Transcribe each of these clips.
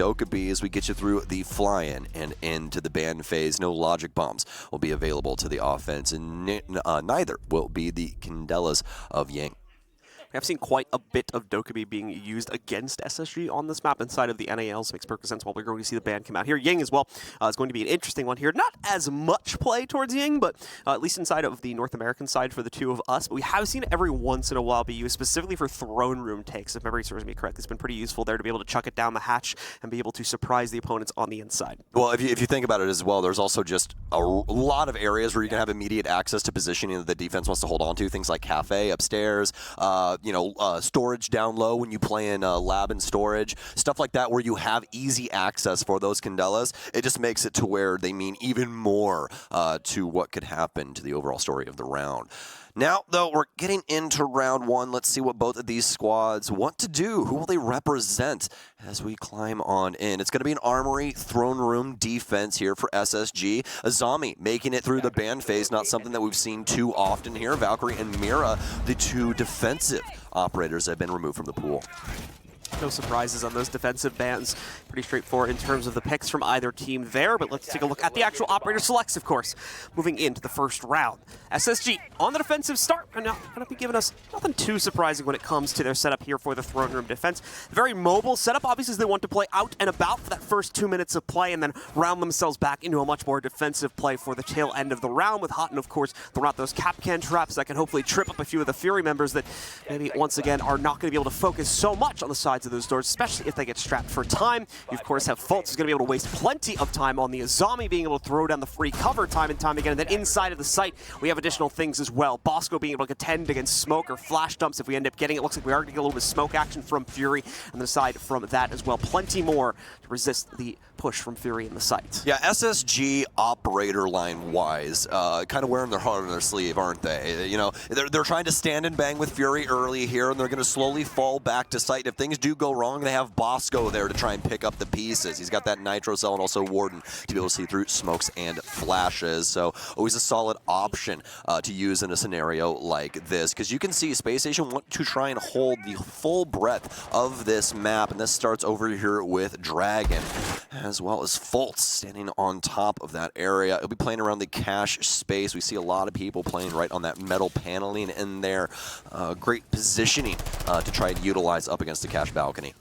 Dokkaebi as we get you through the fly-in and into the ban phase. No logic bombs will be available to the offense, and neither will be the Candelas of Yang. We have seen quite a bit of Dokkaebi being used against SSG on this map inside of the NAL, so it makes perfect sense while we're going to see the ban come out here. Yang as well is going to be an interesting one here. Not as much play towards Yang, but at least inside of the North American side for the two of us. But we have seen it every once in a while be used specifically for throne room takes, if memory serves me correctly. It's been pretty useful there to be able to chuck it down the hatch and be able to surprise the opponents on the inside. Well, if you think about it as well, there's also just a lot of areas where you can have immediate access to positioning that the defense wants to hold on to. Things like cafe upstairs, storage down low when you play in lab and storage, stuff like that where you have easy access for those Candelas. It just makes it to where they mean even more to what could happen to the overall story of the round. Now, though, we're getting into round one. Let's see what both of these squads want to do. Who will they represent as we climb on in? It's going to be an armory throne room defense here for SSG. Azami making it through the ban phase, not something that we've seen too often here. Valkyrie and Mira, the two defensive operators that have been removed from the pool. No surprises on those defensive bans. Pretty straightforward in terms of the picks from either team there, but let's take a look at the actual operator selects, of course, moving into the first round. SSG on the defensive start, and now going to be giving us nothing too surprising when it comes to their setup here for the throne room defense. Very mobile setup, obviously, as they want to play out and about for that first 2 minutes of play and then round themselves back into a much more defensive play for the tail end of the round, with Houghton, of course, throwing out those Capcan traps that can hopefully trip up a few of the Fury members that maybe, once again, are not going to be able to focus so much on the sides of those doors, especially if they get strapped for time. You, of course, have Fultz, who's going to be able to waste plenty of time on the Azami, being able to throw down the free cover time and time again. And then inside of the site, we have additional things as well. Bosco being able to contend against smoke or flash dumps if we end up getting it. Looks like we are going to get a little bit of smoke action from Fury, and then aside from that as well, plenty more to resist the push from Fury in the site. Yeah, SSG operator line-wise, kind of wearing their heart on their sleeve, aren't they? You know, they're trying to stand and bang with Fury early here, and they're going to slowly fall back to site. If things do go wrong, they have Bosco there to try and pick up the pieces. He's got that Nitro Cell and also Warden to be able to see through smokes and flashes. So always a solid option to use in a scenario like this, because you can see Space Station want to try and hold the full breadth of this map, and this starts over here with Dragon, as well as Fultz standing on top of that area. He'll be playing around the cache space. We see a lot of people playing right on that metal paneling in there. Great positioning to try and utilize up against the cache balcony.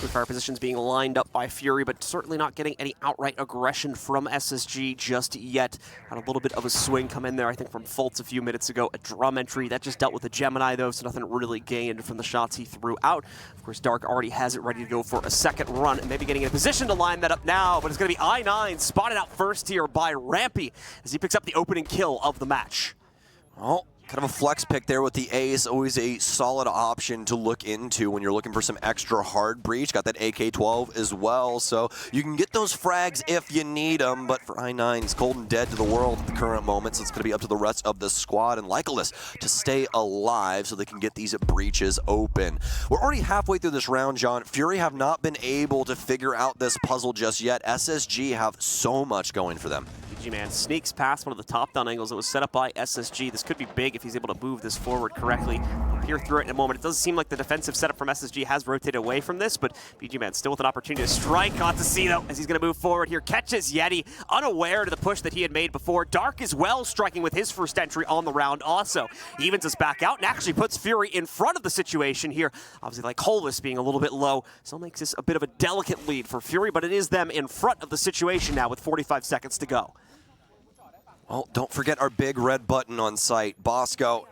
Two fire positions being lined up by Fury, but certainly not getting any outright aggression from SSG just yet. Had a little bit of a swing come in there, I think, from Fultz a few minutes ago. A drum entry that just dealt with the Gemini, though, so nothing really gained from the shots he threw out. Of course, Dark already has it ready to go for a second run, and maybe getting in a position to line that up now, but it's going to be I9 spotted out first here by Rampy as he picks up the opening kill of the match. Well, kind of a flex pick there with the ace, always a solid option to look into when you're looking for some extra hard breach. Got that AK-12 as well, so you can get those frags if you need them, but for I9, he's cold and dead to the world at the current moment, so it's going to be up to the rest of the squad and Lycolis to stay alive so they can get these breaches open. We're already halfway through this round, John. Fury have not been able to figure out this puzzle just yet. SSG have so much going for them. BG-Man sneaks past one of the top-down angles that was set up by SSG. This could be big if he's able to move this forward correctly. We'll peer through it in a moment. It doesn't seem like the defensive setup from SSG has rotated away from this, but BG-Man still with an opportunity to strike. Got to see, though, as he's going to move forward here. Catches Yeti, unaware to the push that he had made before. Dark as well, striking with his first entry on the round also. He evens us back out and actually puts Fury in front of the situation here. Obviously, like Hollis being a little bit low, so makes this a bit of a delicate lead for Fury, but it is them in front of the situation now with 45 seconds to go. Well, don't forget our big red button on site. Bosco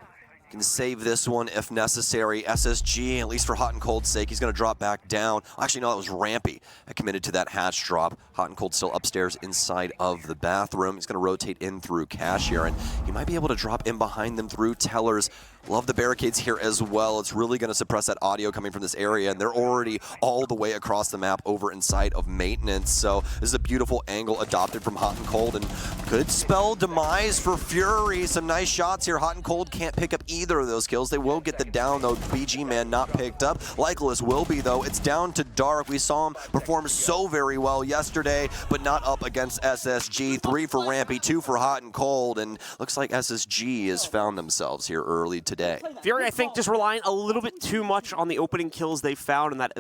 can save this one if necessary. SSG, at least for Hot and Cold's sake, he's going to drop back down. Actually, no, that was Rampy that committed to that hatch drop. Hot and Cold still upstairs inside of the bathroom. He's going to rotate in through Cash here, and he might be able to drop in behind them through Tellers. Love the barricades here as well. It's really going to suppress that audio coming from this area, and they're already all the way across the map over inside of maintenance. So this is a beautiful angle adopted from Hot and Cold, and could spell demise for Fury. Some nice shots here. Hot and Cold can't pick up either of those kills. They will get the down, though. BG-Man not picked up. Lycolis will be, though. It's down to Dark. We saw him perform so very well yesterday, but not up against SSG. 3 for Rampy, 2 for Hot and Cold, and looks like SSG has found themselves here early today. today. Fury, I think, just relying a little bit too much on the opening kills they found and that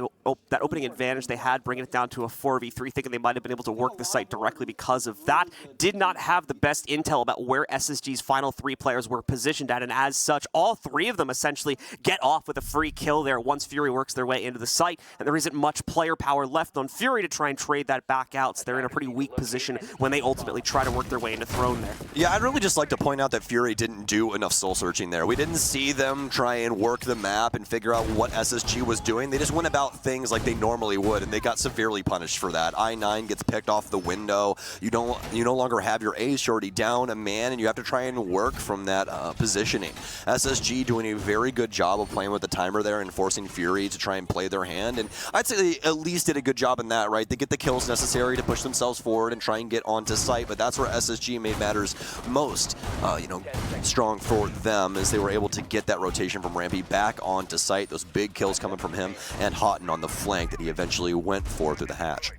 opening advantage they had, bringing it down to a 4v3, thinking they might have been able to work the site directly because of that. Did not have the best intel about where SSG's final 3 players were positioned at, and as such, all 3 of them essentially get off with a free kill there once Fury works their way into the site, and there isn't much player power left on Fury to try and trade that back out, so they're in a pretty weak position when they ultimately try to work their way into Throne there. Yeah, I'd really just like to point out that Fury didn't do enough soul searching there. We didn't see them try and work the map and figure out what SSG was doing. They just went about things like they normally would, and they got severely punished for that. I-9 gets picked off the window. You no longer have your ace. You're already down a man, and you have to try and work from that positioning. SSG doing a very good job of playing with the timer there and forcing Fury to try and play their hand, and I'd say they at least did a good job in that, right? They get the kills necessary to push themselves forward and try and get onto site, but that's where SSG made matters most, strong for them, as they were able to get that rotation from Rampy back onto site. Those big kills coming from him and Houghton on the flank that he eventually went for through the hatch.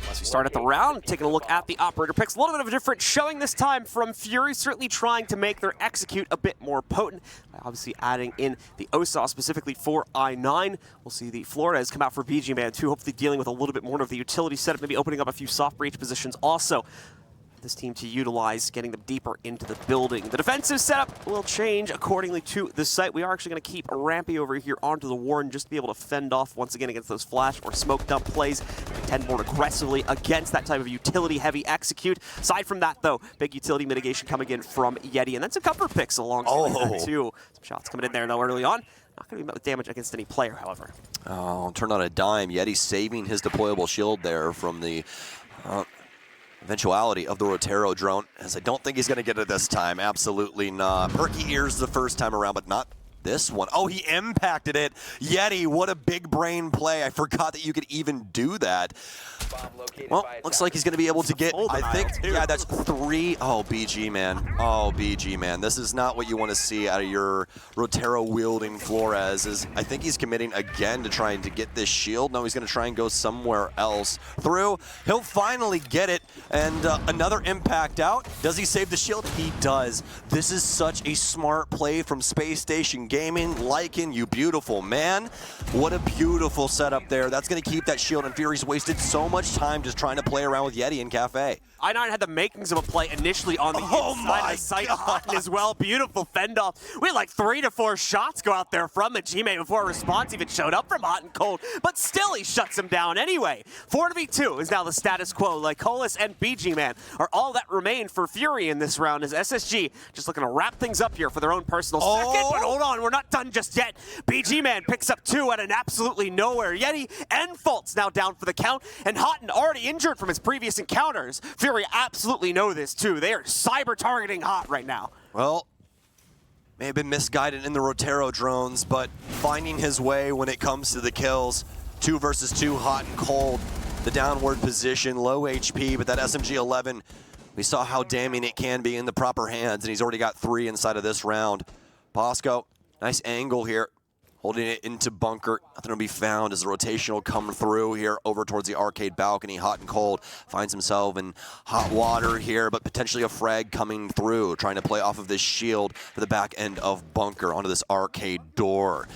As we start at the round, taking a look at the operator picks. A little bit of a different showing this time from Fury, certainly trying to make their execute a bit more potent. Obviously adding in the OSAW specifically for I-9. We'll see the Flores come out for BG Man too, hopefully dealing with a little bit more of the utility setup, maybe opening up a few soft breach positions also. This team to utilize, getting them deeper into the building. The defensive setup will change accordingly to the site. We are actually going to keep Rampy over here onto the Warden just to be able to fend off once again against those flash or smoke dump plays. Contend more aggressively against that type of utility-heavy execute. Aside from that, though, big utility mitigation coming in from Yeti, and then some cover picks alongside that too. Some shots coming in there though early on. Not going to be met with damage against any player, however. Oh, turned on a dime. Yeti saving his deployable shield there from the eventuality of the Rotero drone, as I don't think he's going to get it this time. Absolutely not. Perky ears the first time around, but not this one. Oh, he impacted it. Yeti, what a big brain play. I forgot that you could even do that. Well, looks like he's going to be able to get, I think, yeah, that's 3. Oh, BG, man. Oh, BG, man. This is not what you want to see out of your Rotero-wielding Flores. I think he's committing again to trying to get this shield. No, he's going to try and go somewhere else. Through. He'll finally get it. And another impact out. Does he save the shield? He does. This is such a smart play from Space Station Gaming. Lycan, you beautiful man. What a beautiful setup there. That's going to keep that shield, and Fury's wasted so much time just trying to play around with Yeti and Cafe. I-9 had the makings of a play initially on the inside of sight Houghton as well. Beautiful fend off. We had like 3 to 4 shots go out there from the G-Mate before a response even showed up from Houghton Cold, but still he shuts him down anyway. 4v2 is now the status quo. Lycolis and BG Man are all that remain for Fury in this round, as SSG just looking to wrap things up here for their own personal second. But hold on, we're not done just yet. BG Man picks up 2 at an absolutely nowhere. Yeti and Fultz now down for the count, and Houghton already injured from his previous encounters. Fury absolutely know this too. They are cyber targeting Hot right now. Well, may have been misguided in the Rotero drones, but finding his way when it comes to the kills. 2 versus 2, hot and cold. The downward position, low HP, but that SMG-11, we saw how damning it can be in the proper hands, and he's already got 3 inside of this round. Bosco, nice angle here. Holding it into bunker. Nothing to be found as the rotation will come through here over towards the arcade balcony. Hot and cold. Finds himself in hot water here, but potentially a frag coming through. Trying to play off of this shield for the back end of bunker onto this arcade door.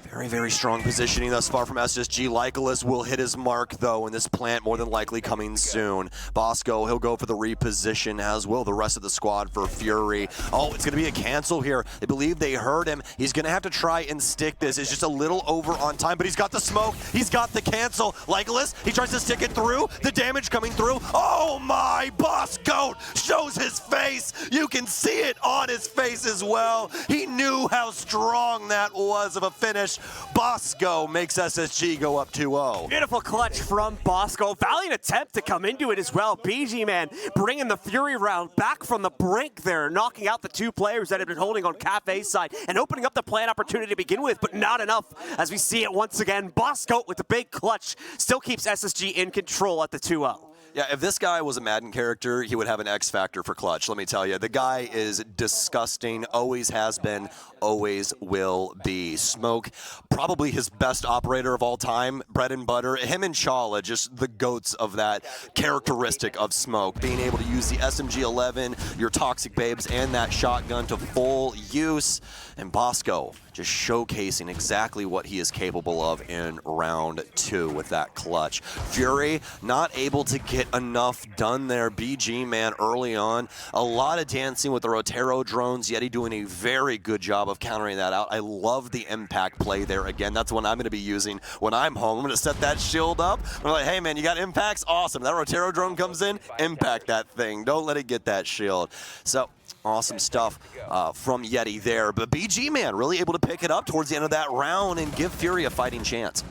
Very, very strong positioning thus far from SSG. Lycolis will hit his mark, though, in this plant more than likely coming soon. Bosco, he'll go for the reposition, as will the rest of the squad for Fury. Oh, it's going to be a cancel here. They believe they heard him. He's going to have to try and stick this. It's just a little over on time, but he's got the smoke. He's got the cancel. Lycolis, he tries to stick it through. The damage coming through. Oh, my! Bosco shows his face. You can see it on his face as well. He knew how strong that was of a finish. Bosco makes SSG go up 2-0. Beautiful clutch from Bosco. Valiant attempt to come into it as well. BG Man bringing the Fury round back from the brink there, knocking out the 2 players that had been holding on Cafe's side and opening up the plant opportunity to begin with, but not enough as we see it once again. Bosco with the big clutch still keeps SSG in control at the 2-0. Yeah, if this guy was a Madden character, he would have an X factor for clutch, let me tell you. The guy is disgusting, always has been, always will be. Smoke, probably his best operator of all time, bread and butter. Him and Chala, just the goats of that characteristic of Smoke. Being able to use the SMG-11, your Toxic Babes, and that shotgun to full use. And Bosco just showcasing exactly what he is capable of in round 2 with that clutch. Fury not able to get enough done there. BG, man, early on. A lot of dancing with the Rotero drones. Yeti doing a very good job of countering that out. I love the impact play there. Again, that's what I'm going to be using when I'm home. I'm going to set that shield up. I'm like, hey, man, you got impacts? Awesome. That Rotero drone comes in, impact that thing. Don't let it get that shield. So, awesome stuff from Yeti there. But BG, man, really able to pick it up towards the end of that round and give Fury a fighting chance.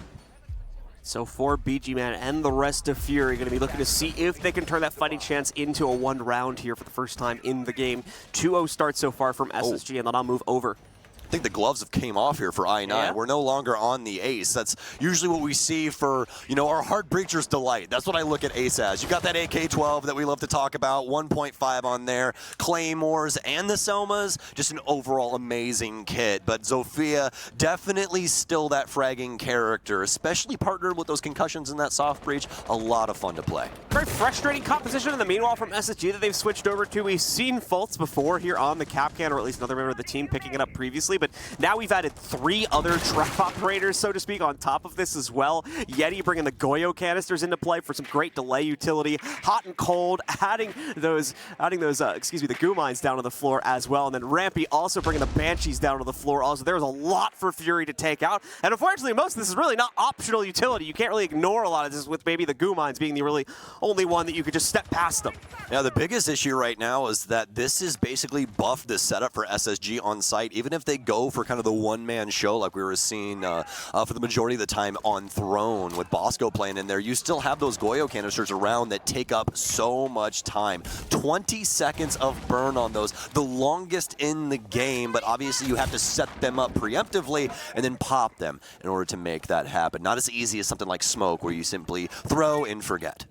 So for BG Man and the rest of Fury, going to be looking to see if they can turn that fighting chance into a 1 round here for the first time in the game. 2-0 start so far from SSG, and then I'll move over. I think the gloves have came off here for I9. Yeah. We're no longer on the ace. That's usually what we see for, you know, our Heart Breacher's delight. That's what I look at ace as. You got that AK-12 that we love to talk about, 1.5 on there, Claymores and the Selmas, just an overall amazing kit. But Zofia, definitely still that fragging character, especially partnered with those concussions in that soft breach. A lot of fun to play. Very frustrating composition in the meanwhile from SSG that they've switched over to. We've seen Fultz before here on the Capcan, or at least another member of the team picking it up previously, but now we've added 3 other trap operators, so to speak, on top of this as well. Yeti bringing the Goyo canisters into play for some great delay utility. Hot and cold, adding those the goo mines down to the floor as well. And then Rampy also bringing the Banshees down to the floor. Also, there's a lot for Fury to take out. And unfortunately, most of this is really not optional utility. You can't really ignore a lot of this, with maybe the goo mines being the really only one that you could just step past them. Yeah, the biggest issue right now is that this is basically buffed the setup for SSG on site. Even if they go for kind of the one-man show like we were seeing for the majority of the time on Throne with Bosco playing in there, you still have those Goyo canisters around that take up so much time. 20 seconds of burn on those, the longest in the game, but obviously you have to set them up preemptively and then pop them in order to make that happen. Not as easy as something like Smoke where you simply throw and forget.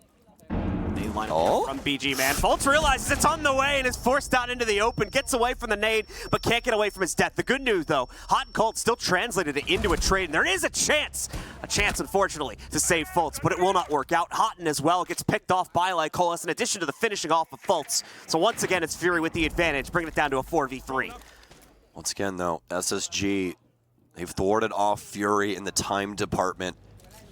From BG Man. Fultz realizes it's on the way and is forced out into the open, gets away from the nade, but can't get away from his death. The good news, though, Hot and Cold still translated it into a trade, and there is a chance, unfortunately, to save Fultz, but it will not work out. Hotton as well gets picked off by Lycolis in addition to the finishing off of Fultz. So once again, it's Fury with the advantage, bringing it down to a 4v3. Once again, though, SSG, they've thwarted off Fury in the time department.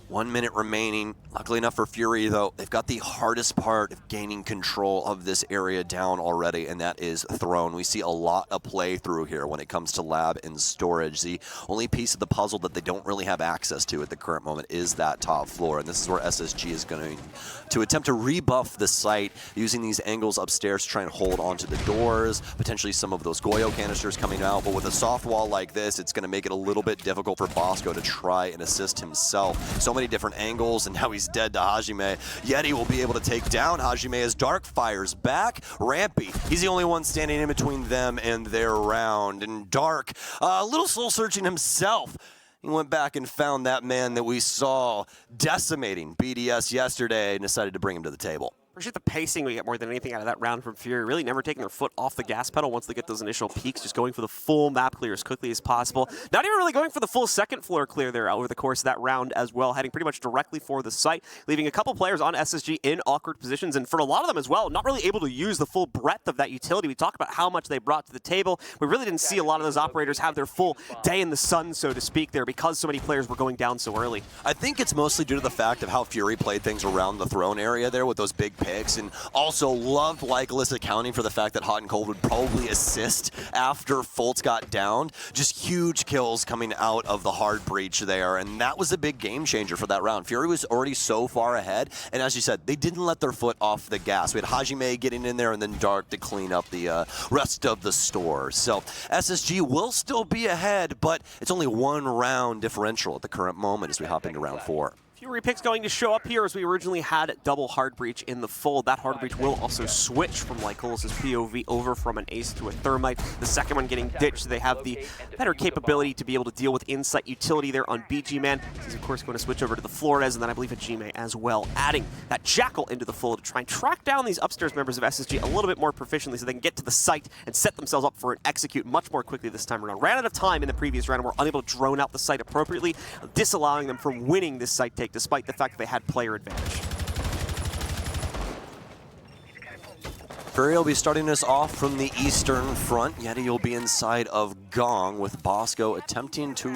1 minute remaining. Luckily enough for Fury, though, they've got the hardest part of gaining control of this area down already, and that is Throne. We see a lot of playthrough here when it comes to lab and storage. The only piece of the puzzle that they don't really have access to at the current moment is that top floor, and this is where SSG is going to attempt to rebuff the site using these angles upstairs to try and hold onto the doors, potentially some of those Goyo canisters coming out, but with a soft wall like this, it's going to make it a little bit difficult for Bosco to try and assist himself. So many different angles, and now he's dead to Hajime. Yeti will be able to take down Hajime as Dark fires back. Rampy, he's the only one standing in between them and their round. And Dark, a little soul searching himself. He went back and found that man that we saw decimating BDS yesterday and decided to bring him to the table. Appreciate the pacing we get more than anything out of that round from Fury. Really never taking their foot off the gas pedal once they get those initial peaks, just going for the full map clear as quickly as possible. Not even really going for the full second floor clear there over the course of that round as well, heading pretty much directly for the site, leaving a couple players on SSG in awkward positions, and for a lot of them as well, not really able to use the full breadth of that utility. We talked about how much they brought to the table. We really didn't see a lot of those operators have their full day in the sun, so to speak, there because so many players were going down so early. I think it's mostly due to the fact of how Fury played things around the Throne area there with those big picks, and also loved Lycolis accounting for the fact that Hot and Cold would probably assist after Fultz got downed. Just huge kills coming out of the hard breach there, and that was a big game changer for that round. Fury was already so far ahead, and as you said, they didn't let their foot off the gas. We had Hajime getting in there and then Dark to clean up the rest of the store. So SSG will still be ahead, but it's only 1 round differential at the current moment as we hop into round 4. Fury pick's going to show up here as we originally had double hard breach in the fold. That hard breach will also switch from Lycolus's POV over from an ace to a thermite. The second one getting ditched, so they have the better capability to be able to deal with insight utility there on BG Man. He's of course going to switch over to the Flores and then I believe a Gme as well, adding that Jackal into the fold to try and track down these upstairs members of SSG a little bit more proficiently so they can get to the site and set themselves up for an execute much more quickly this time around. Ran out of time in the previous round and were unable to drone out the site appropriately, disallowing them from winning this site take despite the fact that they had player advantage. Fury will be starting us off from the eastern front. Yeti will be inside of Gong with Bosco attempting to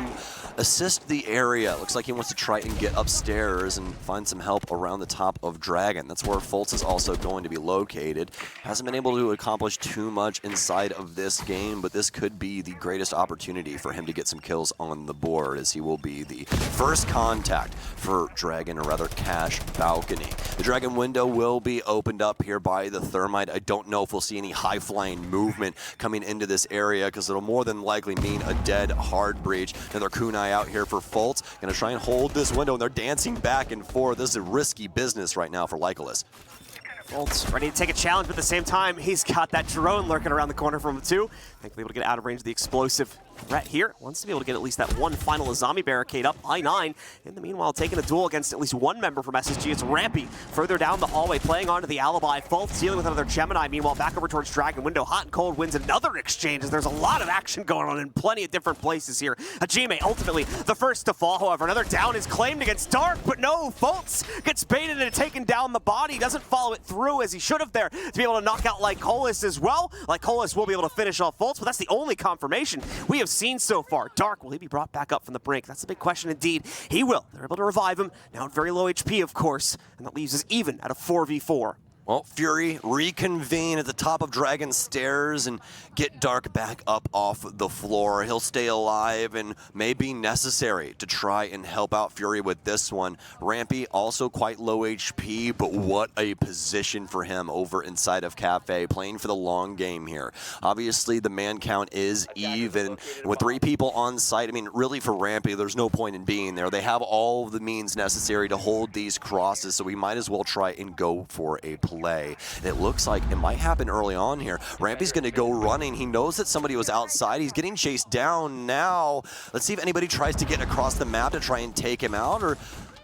assist the area. Looks like he wants to try and get upstairs and find some help around the top of Dragon. That's where Fultz is also going to be located. Hasn't been able to accomplish too much inside of this game, but this could be the greatest opportunity for him to get some kills on the board, as he will be the first contact for Dragon, or rather Cash Balcony. The Dragon window will be opened up here by the Thermite. I don't know if we'll see any high-flying movement coming into this area, because it'll more than likely mean a dead hard breach. Another kunai out here for Fultz. Gonna try and hold this window, and they're dancing back and forth. This is a risky business right now for Lycolis. Fultz ready to take a challenge, but at the same time, he's got that drone lurking around the corner from him too. Thankfully able to get out of range of the explosive threat here. Wants to be able to get at least that one final zombie barricade up, I9. In the meanwhile, taking a duel against at least one member from SSG. It's Rampy further down the hallway, playing onto the alibi. Fultz dealing with another Gemini. Meanwhile, back over towards Dragon Window. Hot and Cold wins another exchange, as there's a lot of action going on in plenty of different places here. Hajime ultimately the first to fall, however. Another down is claimed against Dark, but no, Fultz gets baited and taken down the body. Doesn't follow it through as he should have there to be able to knock out Lycolis as well. Lycolis will be able to finish off Fultz, but that's the only confirmation we have seen so far. Dark, will he be brought back up from the brink? That's a big question indeed. He will. They're able to revive him, now at very low HP, of course, and that leaves us even at a 4v4. Well, Fury reconvene at the top of Dragon's stairs and get Dark back up off the floor. He'll stay alive and may be necessary to try and help out Fury with this one. Rampy also quite low HP, but what a position for him over inside of Cafe, playing for the long game here. Obviously, the man count is even. And with 3 people on site, I mean, really for Rampy, there's no point in being there. They have all of the means necessary to hold these crosses, so we might as well try and go for a play. And it looks like it might happen early on here. Rampy's going to go running. He knows that somebody was outside. He's getting chased down now. Let's see if anybody tries to get across the map to try and take him out, or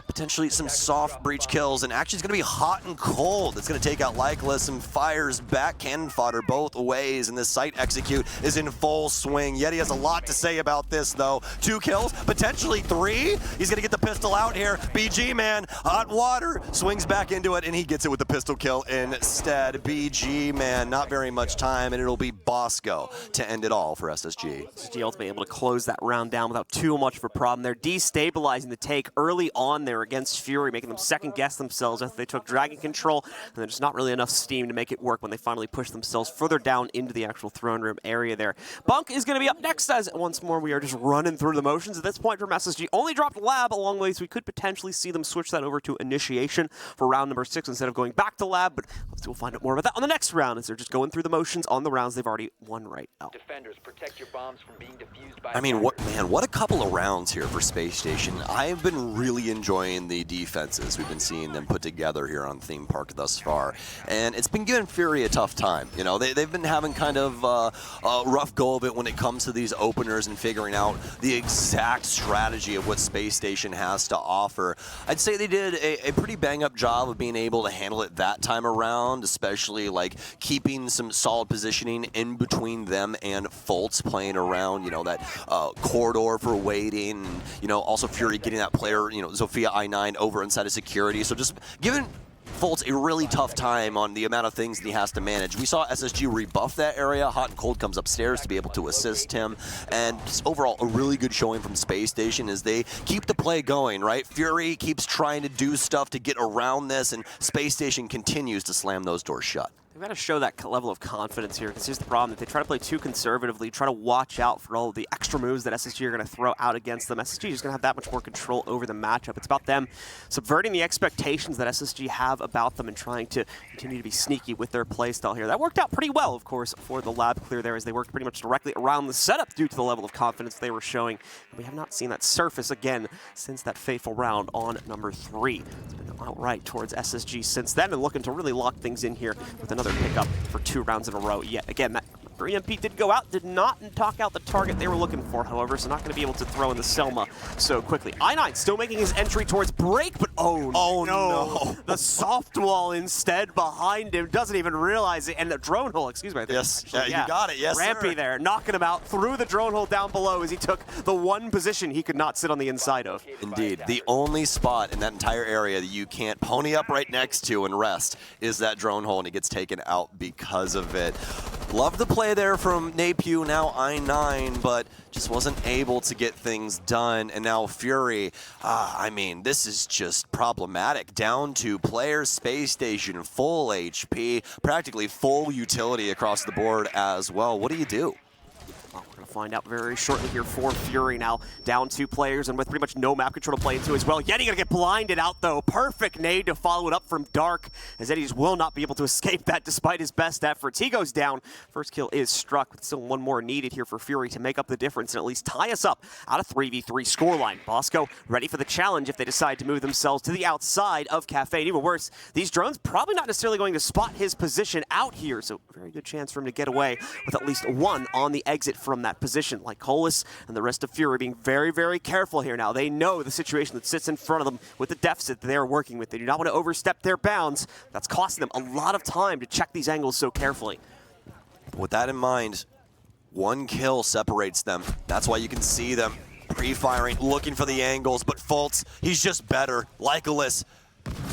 potentially some soft breach kills, and actually it's going to be Hot and Cold. It's going to take out Lycolis and fires back cannon fodder both ways, and this site execute is in full swing. Yeti has a lot to say about this, though. 2 kills, potentially 3. He's going to get the pistol out here. BG Man, Hot Water, swings back into it, and he gets it with the pistol kill instead. BG Man, not very much time, and it'll be Bosco to end it all for SSG. SSG ultimately able to close that round down without too much of a problem. They're destabilizing the take early on there against Fury, making them second guess themselves after they took Dragon control, and there's not really enough steam to make it work when they finally push themselves further down into the actual throne room area there. Bunk is going to be up next, as once more we are just running through the motions at this point from SSG. Only dropped Lab along the way, so we could potentially see them switch that over to Initiation for round number 6 instead of going back to Lab, but we'll find out more about that on the next round, as they're just going through the motions on the rounds they've already won right now. Defenders, protect your bombs from being defused by I mean, what a couple of rounds here for Space Station. I've been really enjoying the defenses we've been seeing them put together here on Theme Park thus far, and it's been giving Fury a tough time. You know, they've been having kind of a rough go of it when it comes to these openers and figuring out the exact strategy of what Space Station has to offer. I'd say they did a pretty bang-up job of being able to handle it that time around, especially like keeping some solid positioning in between them and Fultz, playing around, you know, that corridor for waiting, and, you know, also Fury getting that player, you know, Zofia I9 over inside of security. So just giving Fultz a really tough time on the amount of things that he has to manage. We saw SSG rebuff that area. Hot and Cold comes upstairs to be able to assist him, and just overall a really good showing from Space Station as they keep the play going, right? Fury keeps trying to do stuff to get around this, and Space Station continues to slam those doors shut. They've got to show that level of confidence here, because here's the problem. If they try to play too conservatively, try to watch out for all of the extra moves that SSG are going to throw out against them, SSG is going to have that much more control over the matchup. It's about them subverting the expectations that SSG have about them and trying to continue to be sneaky with their playstyle here. That worked out pretty well, of course, for the lab clear there, as they worked pretty much directly around the setup due to the level of confidence they were showing. We have not seen that surface again since that fateful round on number 3. It's been outright towards SSG since then, and looking to really lock things in here with another pickup for 2 rounds in a row. Yet again, that EMP did go out, did not talk out the target they were looking for, however, so not going to be able to throw in the Selma so quickly. I9 still making his entry towards break, but oh no. The soft wall instead behind him, doesn't even realize it, and the drone hole, excuse me. Yes, yeah, you got it, yes, Rampy sir. there, knocking him out through the drone hole down below as he took the one position he could not sit on the inside of. Indeed, the only spot in that entire area that you can't pony up right next to and rest is that drone hole, and he gets taken out because of it. Love the play there from Napew, now I9, but just wasn't able to get things done. And now Fury, I mean, this is just problematic. Down to player, space station, full HP, practically full utility across the board as well. What do you do? Well, we're going to find out very shortly here for Fury now. Down 2 players and with pretty much no map control to play into as well. Yeti going to get blinded out though. Perfect nade to follow it up from Dark, as Yeti will not be able to escape that despite his best efforts. He goes down. First kill is struck, but still one more needed here for Fury to make up the difference and at least tie us up out of 3v3 scoreline. Bosco ready for the challenge if they decide to move themselves to the outside of Cafe. And even worse, these drones probably not necessarily going to spot his position out here, so very good chance for him to get away with at least one on the exit from that position. Like Colas and the rest of Fury being very, very careful here now. They know the situation that sits in front of them with the deficit that they're working with. They do not want to overstep their bounds. That's costing them a lot of time to check these angles so carefully. With that in mind, 1 kill separates them. That's why you can see them pre-firing, looking for the angles, but Fultz, he's just better. Lycolis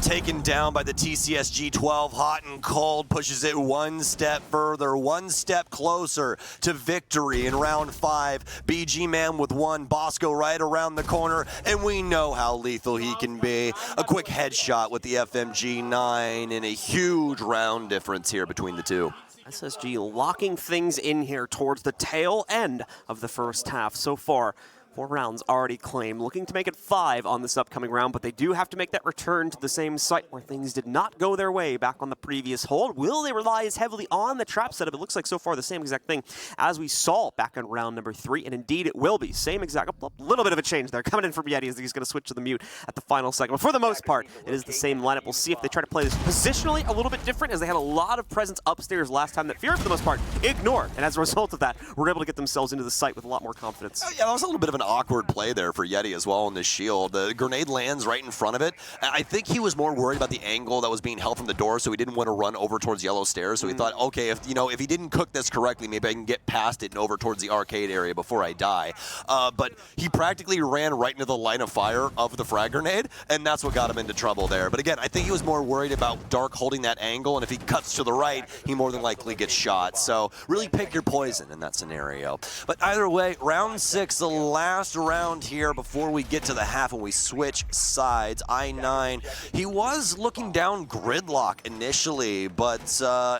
taken down by the TCSG 12, hot and cold, pushes it 1 step further, 1 step closer to victory in round 5. BG Man with 1, Bosco right around the corner, and we know how lethal he can be. A quick headshot with the FMG 9 and a huge round difference here between the two. SSG locking things in here towards the tail end of the first half so far. 4 rounds already claimed, looking to make it 5 on this upcoming round, but they do have to make that return to the same site where things did not go their way back on the previous hold. Will they rely as heavily on the trap setup? It looks like so far the same exact thing as we saw back on round number 3, and indeed it will be. Same exact, a little bit of a change there. Coming in from Yeti as he's going to switch to the mute at the final second. But for the most part, it is the same lineup. We'll see if they try to play this positionally a little bit different, as they had a lot of presence upstairs last time that Fury, for the most part, ignored. And as a result of that, we're able to get themselves into the site with a lot more confidence. Yeah, that was a little bit of an awkward play there for Yeti as well in the shield. The grenade lands right in front of it. I think he was more worried about the angle that was being held from the door, so he didn't want to run over towards yellow stairs. So he thought, okay, if he didn't cook this correctly, maybe I can get past it and over towards the arcade area before I die. But he practically ran right into the line of fire of the frag grenade, and that's what got him into trouble there. But again, I think he was more worried about Dark holding that angle, and if he cuts to the right, he more than likely gets shot. So really pick your poison in that scenario. But either way, round 6, the last round here before we get to the half and we switch sides. I9, he was looking down Gridlock initially, but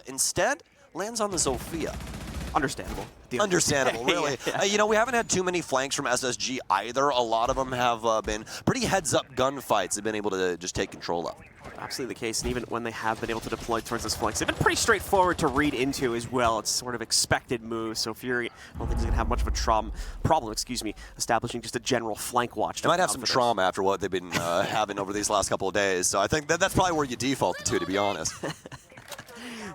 instead lands on the Zofia. Understandable. Understandable, really. Yeah. We haven't had too many flanks from SSG either. A lot of them have been pretty heads-up gunfights they've been able to just take control of. Absolutely the case, and even when they have been able to deploy towards those flanks, they've been pretty straightforward to read into as well. It's sort of expected moves, so Fury, I don't think he's going to have much of a problem, establishing just a general flank watch. They might have some trauma after what they've been having over these last couple of days, so I think that's probably where you default to be honest.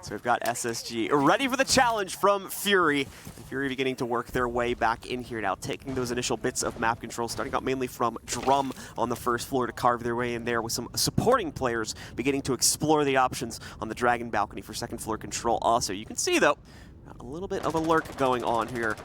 So we've got SSG ready for the challenge from Fury. And Fury beginning to work their way back in here now, taking those initial bits of map control, starting out mainly from Drum on the first floor to carve their way in there, with some supporting players beginning to explore the options on the Dragon balcony for second floor control also. You can see, though, a little bit of a lurk going on here.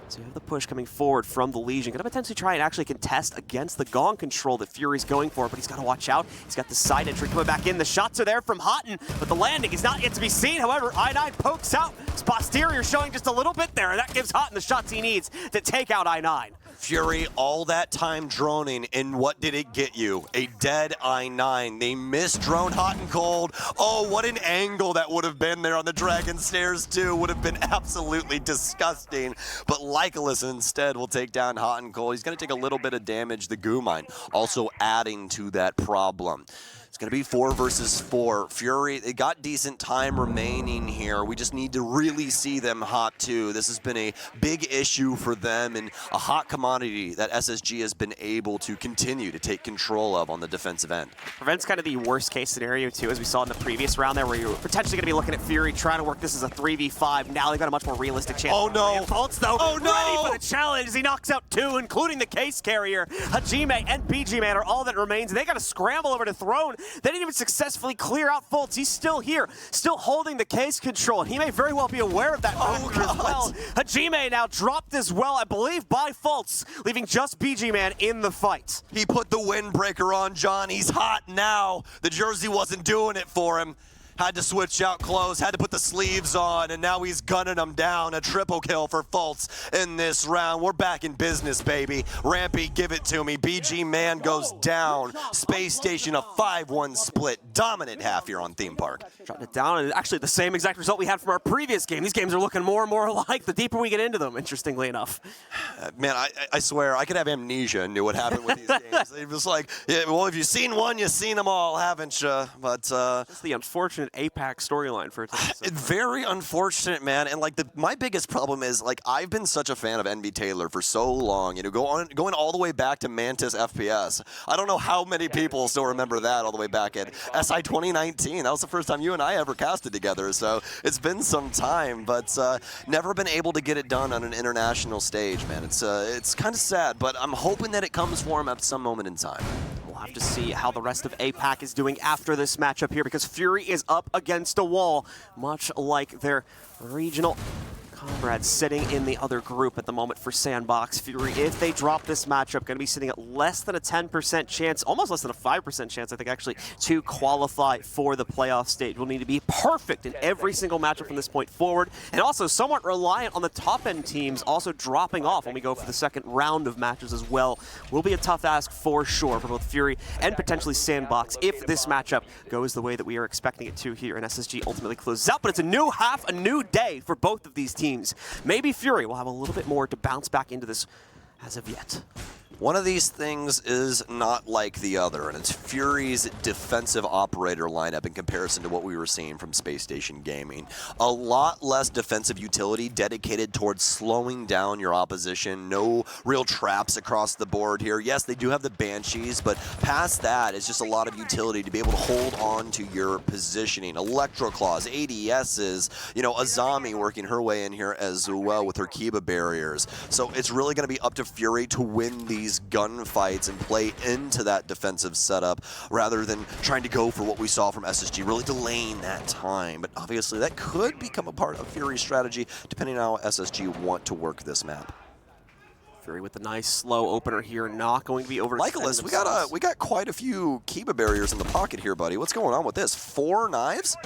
So you have the push coming forward from the Legion. Going to potentially try and actually contest against the Gong control that Fury's going for, but he's got to watch out. He's got the side entry coming back in. The shots are there from Houghton, but the landing is not yet to be seen. However, I9 pokes out. His posterior showing just a little bit there, and that gives Houghton the shots he needs to take out I9. Fury, all that time droning, and what did it get you? A dead I-9. They missed drone hot and cold. Oh, what an angle that would have been there on the Dragon Stairs too. Would have been absolutely disgusting. But Lycolis instead will take down hot and cold. He's going to take a little bit of damage, the goo mine, also adding to that problem. It's going to be 4 versus 4. Fury, they got decent time remaining here. We just need to really see them hot too. This has been a big issue for them and a hot commodity that SSG has been able to continue to take control of on the defensive end. Prevents kind of the worst case scenario too, as we saw in the previous round there, where you're potentially going to be looking at Fury trying to work this as a 3v5. Now they've got a much more realistic chance. Oh no! Faults though, oh no! Ready for the challenge. He knocks out 2, including the case carrier. Hajime and BG Man are all that remains. They got to scramble over to Throne. They didn't even successfully clear out Fultz. He's still here, still holding the case control. He may very well be aware of that as well. Hajime now dropped as well, I believe, by Fultz, leaving just BG Man in the fight. He put the windbreaker on John. He's hot now. The jersey wasn't doing it for him. Had to switch out clothes, had to put the sleeves on, and now he's gunning them down. A triple kill for Fultz in this round. We're back in business, baby. Rampy, give it to me. BG Man goes down. Space Station, a 5-1 split. Dominant half here on Theme Park. Shutting it down, and actually the same exact result we had from our previous game. These games are looking more and more alike the deeper we get into them, interestingly enough. Man, I swear, I could have amnesia and knew what happened with these games. It was like, yeah, well, if you've seen one, you've seen them all, haven't you? But that's the unfortunate APAC storyline for it. Very unfortunate, man. And like my biggest problem is like I've been such a fan of NB Taylor for so long. You know, going all the way back to Mantis FPS. I don't know how many people still remember that all the way back at SI 2019. That was the first time you and I ever casted together. So it's been some time, but never been able to get it done on an international stage, man. It's kind of sad, but I'm hoping that it comes for him at some moment in time. We'll have to see how the rest of APAC is doing after this matchup here, because Fury is up against a wall, much like their regional comrades sitting in the other group at the moment for Sandbox. Fury, if they drop this matchup, going to be sitting at less than a 10% chance, almost less than a 5% chance, I think, actually, to qualify for the playoff stage. We'll need to be perfect in every single matchup from this point forward, and also somewhat reliant on the top-end teams also dropping off when we go for the second round of matches as well. Will be a tough ask for sure for both Fury and potentially Sandbox if this matchup goes the way that we are expecting it to here, and SSG ultimately closes out. But it's a new half, a new day for both of these teams. Maybe Fury will have a little bit more to bounce back into this as of yet. One of these things is not like the other, and it's Fury's defensive operator lineup in comparison to what we were seeing from Space Station Gaming. A lot less defensive utility dedicated towards slowing down your opposition. No real traps across the board here. Yes, they do have the Banshees, but past that, it's just a lot of utility to be able to hold on to your positioning. Electro Claws, ADSs, you know, Azami working her way in here as well with her Kiba barriers. So it's really going to be up to Fury to win these gunfights and play into that defensive setup rather than trying to go for what we saw from SSG, really delaying that time. But obviously that could become a part of Fury's strategy depending on how SSG want to work this map. Fury with the nice slow opener here, not going to be over. Lycolis, we got quite a few Kiba barriers in the pocket here, buddy. What's going on with this? 4 knives?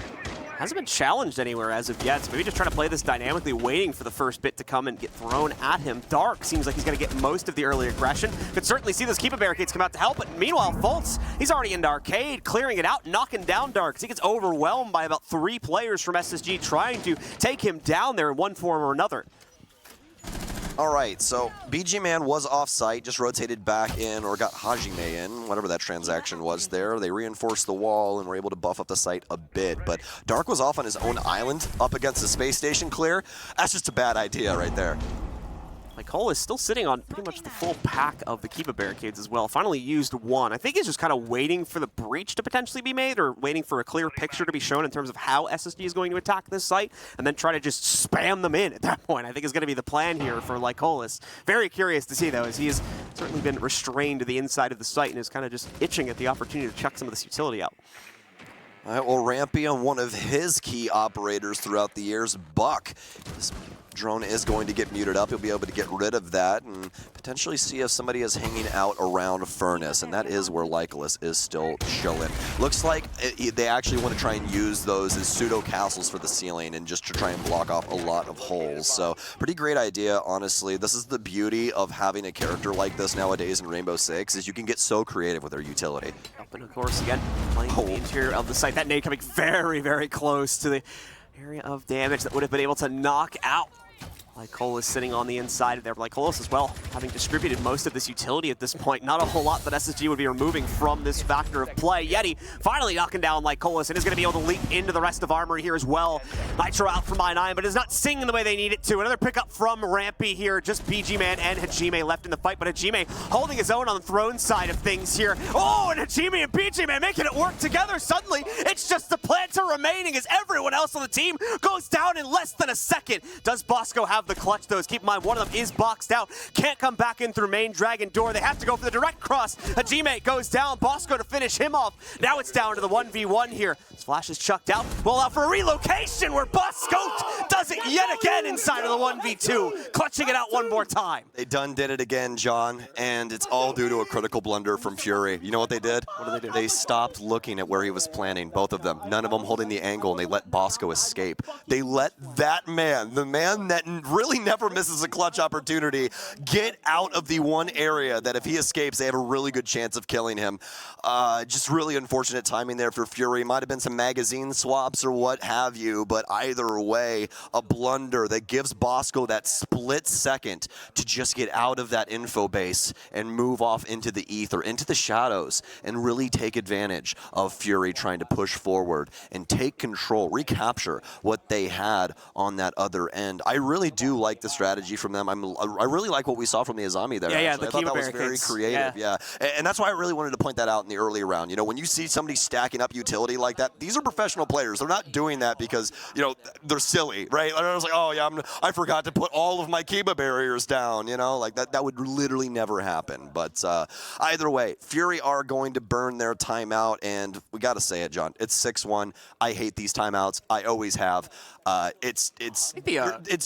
Hasn't been challenged anywhere as of yet, so maybe just trying to play this dynamically, waiting for the first bit to come and get thrown at him. Dark seems like he's going to get most of the early aggression. Could certainly see those Kiba barricades come out to help, but meanwhile, Fultz, he's already into Arcade, clearing it out, knocking down Dark. He gets overwhelmed by about 3 players from SSG trying to take him down there in one form or another. All right, so BG Man was off-site, just rotated back in, or got Hajime in, whatever that transaction was there. They reinforced the wall and were able to buff up the site a bit, but Dark was off on his own island up against the space station clear. That's just a bad idea right there. Cole is still sitting on pretty much the full pack of the Kiba barricades as well. Finally used one. I think he's just kind of waiting for the breach to potentially be made, or waiting for a clear picture to be shown in terms of how SSG is going to attack this site, and then try to just spam them in at that point. I think is going to be the plan here for Lycolis. Very curious to see, though, as he has certainly been restrained to the inside of the site and is kind of just itching at the opportunity to check some of this utility out. All right, well, Rampy on one of his key operators throughout the years, Buck. This drone is going to get muted up. You'll be able to get rid of that and potentially see if somebody is hanging out around Furnace, and that is where Lycolis is still chilling. Looks like they actually want to try and use those as pseudo castles for the ceiling and just to try and block off a lot of holes. So pretty great idea, honestly. This is the beauty of having a character like this nowadays in Rainbow Six, is you can get so creative with their utility. And of course, again, playing the interior of the site. That nade coming very, very close to the area of damage that would have been able to knock out Lycolis sitting on the inside of there. Lycolis as well, having distributed most of this utility at this point. Not a whole lot that SSG would be removing from this factor of play. Yeti finally knocking down Lycolis and is going to be able to leap into the rest of Armory here as well. Nitro out from I9, but is not singing the way they need it to. Another pickup from Rampy here. Just BG Man and Hajime left in the fight, but Hajime holding his own on the throne side of things here. Oh, and Hajime and BG Man making it work together. Suddenly, it's just the planter remaining as everyone else on the team goes down in less than a second. Does Bosco have the clutch, though? Keep in mind, one of them is boxed out. Can't come back in through main dragon door. They have to go for the direct cross. Hajime goes down. Bosco to finish him off. Now it's down to the 1v1 here. Splash is chucked out. Well, out for a relocation where Bosco does it yet again inside of the 1v2. Clutching it out one more time. They done did it again, John, and it's all due to a critical blunder from Fury. You know what they did? What did they do? They stopped looking at where he was planning, both of them. None of them holding the angle, and they let Bosco escape. They let that man, the man that really never misses a clutch opportunity, get out of the one area that if he escapes, they have a really good chance of killing him. Just really unfortunate timing there for Fury. Might have been some magazine swaps or what have you, but either way, a blunder that gives Bosco that split second to just get out of that info base and move off into the ether, into the shadows, and really take advantage of Fury trying to push forward and take control, recapture what they had on that other end. I really do like the strategy from them. I really like what we saw from the Azami there. Yeah, actually. the I thought that was barricades. very creative. Yeah. And that's why I really wanted to point that out in the early round. You know, when you see somebody stacking up utility like that, these are professional players. They're not doing that because, you know, they're silly, right? I was like, oh yeah, I forgot to put all of my Kiba barriers down. You know, like that would literally never happen. But either way, Fury are going to burn their timeout, and we got to say it, John. It's 6-1. I hate these timeouts. I always have. It's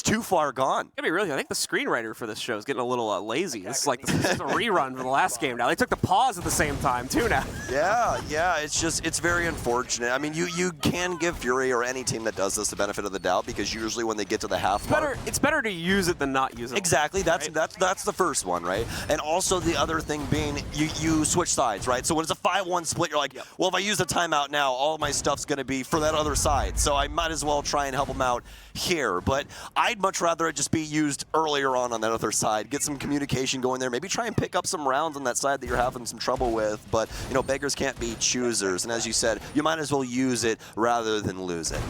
too far gone. I think the screenwriter for this show is getting a little lazy. This is like this is a rerun from the last game now. They took the pause at the same time too now. Yeah, it's very unfortunate. I mean, you can give Fury or any team that does this the benefit of the doubt, because usually when they get to the half mark, it's better to use it than not use it. Exactly. That's right? that's the first one, right? And also the other thing being you switch sides, right? So when it's a 5-1 split, you're like, well, if I use a timeout now, all of my stuff's going to be for that other side. So I might as well try and help them out here. But I'd much rather it just be used earlier on that other side. Get some communication going there. Maybe try and pick up some rounds on that side that you're having some trouble with. But, you know, beggars can't be choosers. And as you said, you might as well use it rather than lose it.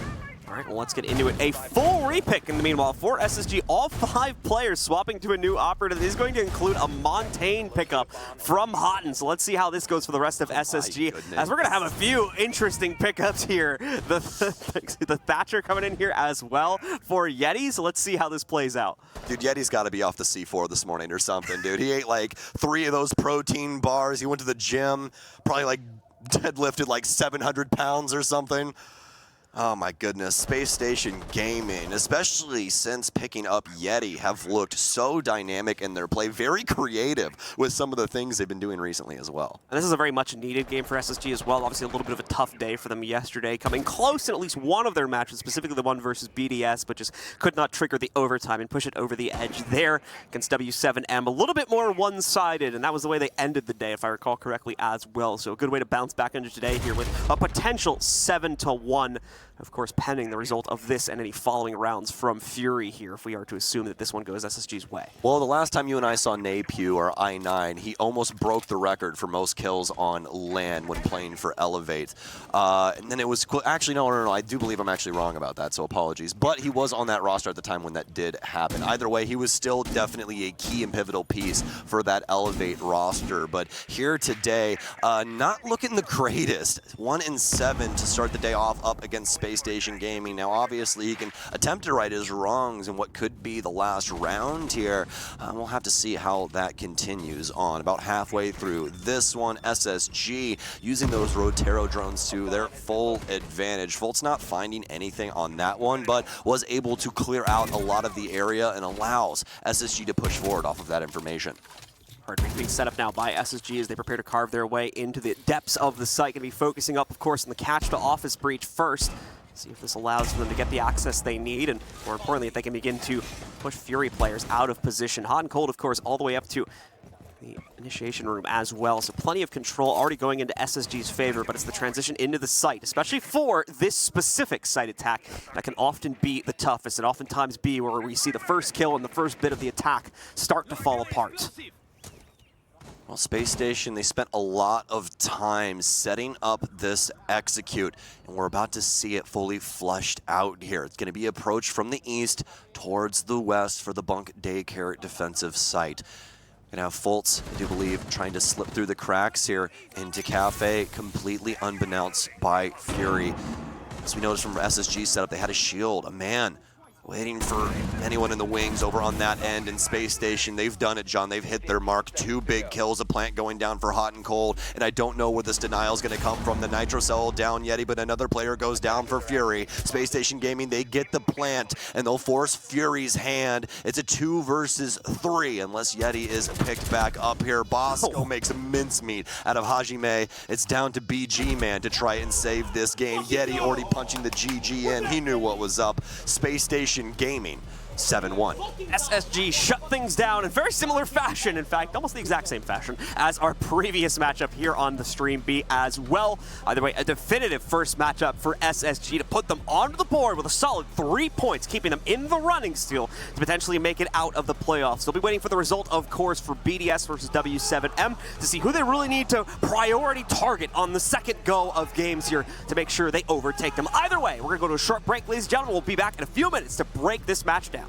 All right, well, let's get into it. A full repick in the meanwhile for SSG. All 5 players swapping to a new operator that is going to include a Montaigne pickup from Houghton. So let's see how this goes for the rest of SSG, as we're going to have a few interesting pickups here. The Thatcher coming in here as well for Yeti. So let's see how this plays out. Dude, Yeti's got to be off the C4 this morning or something, dude. He ate like 3 of those protein bars. He went to the gym, probably like deadlifted like 700 pounds or something. Oh my goodness, Space Station Gaming, especially since picking up Yeti, have looked so dynamic in their play, very creative with some of the things they've been doing recently as well. And this is a very much needed game for SSG as well. Obviously a little bit of a tough day for them yesterday, coming close in at least one of their matches, specifically the one versus BDS, but just could not trigger the overtime and push it over the edge there against W7M. A little bit more one-sided, and that was the way they ended the day, if I recall correctly, as well. So a good way to bounce back into today here with a potential 7-1. Of course, pending the result of this and any following rounds from Fury here, if we are to assume that this one goes SSG's way. Well, the last time you and I saw Napew or I9, he almost broke the record for most kills on LAN when playing for Elevate. And then it was actually, no, I do believe I'm actually wrong about that, so apologies. But he was on that roster at the time when that did happen. Either way, he was still definitely a key and pivotal piece for that Elevate roster. But here today, not looking the greatest. 1-7 to start the day off up against Space Station Gaming. Now, obviously, he can attempt to right his wrongs in what could be the last round here. We'll have to see how that continues on. About halfway through this one, SSG using those Rotero drones to their full advantage. Fultz not finding anything on that one, but was able to clear out a lot of the area and allows SSG to push forward off of that information. Hard being set up now by SSG as they prepare to carve their way into the depths of the site. Going to be focusing up, of course, on the catch to office breach first. See if this allows them to get the access they need, and more importantly, if they can begin to push Fury players out of position. Hot and cold, of course, all the way up to the initiation room as well. So plenty of control already going into SSG's favor, but it's the transition into the site, especially for this specific site attack, that can often be the toughest, and oftentimes be where we see the first kill and the first bit of the attack start to fall apart. Well, Space Station, they spent a lot of time setting up this execute, and we're about to see it fully flushed out here. It's going to be approached from the east towards the west for the Bunk Daycare defensive site. Going to have Fultz, I do believe, trying to slip through the cracks here into Cafe, completely unbeknownst by Fury. As we noticed from SSG setup, they had a shield, a man, waiting for anyone in the wings over on that end in Space Station. They've done it, John. They've hit their mark. 2 big kills, a plant going down for Hot and Cold, and I don't know where this denial is going to come from. The Nitro Cell down Yeti, but another player goes down for Fury. Space Station Gaming, they get the plant, and they'll force Fury's hand. It's a 2 versus 3, unless Yeti is picked back up here. Bosco makes a mincemeat out of Hajime. It's down to BG Man to try and save this game. Yeti already punching the GG in. He knew what was up. Space Station Gaming, 7-1. SSG shut things down in very similar fashion, in fact, almost the exact same fashion as our previous matchup here on the stream B as well. Either way, a definitive first matchup for SSG to put them onto the board with a solid 3 points, keeping them in the running still to potentially make it out of the playoffs. They'll be waiting for the result, of course, for BDS versus W7M to see who they really need to priority target on the second go of games here to make sure they overtake them. Either way, we're going to go to a short break, ladies and gentlemen. We'll be back in a few minutes to break this match down.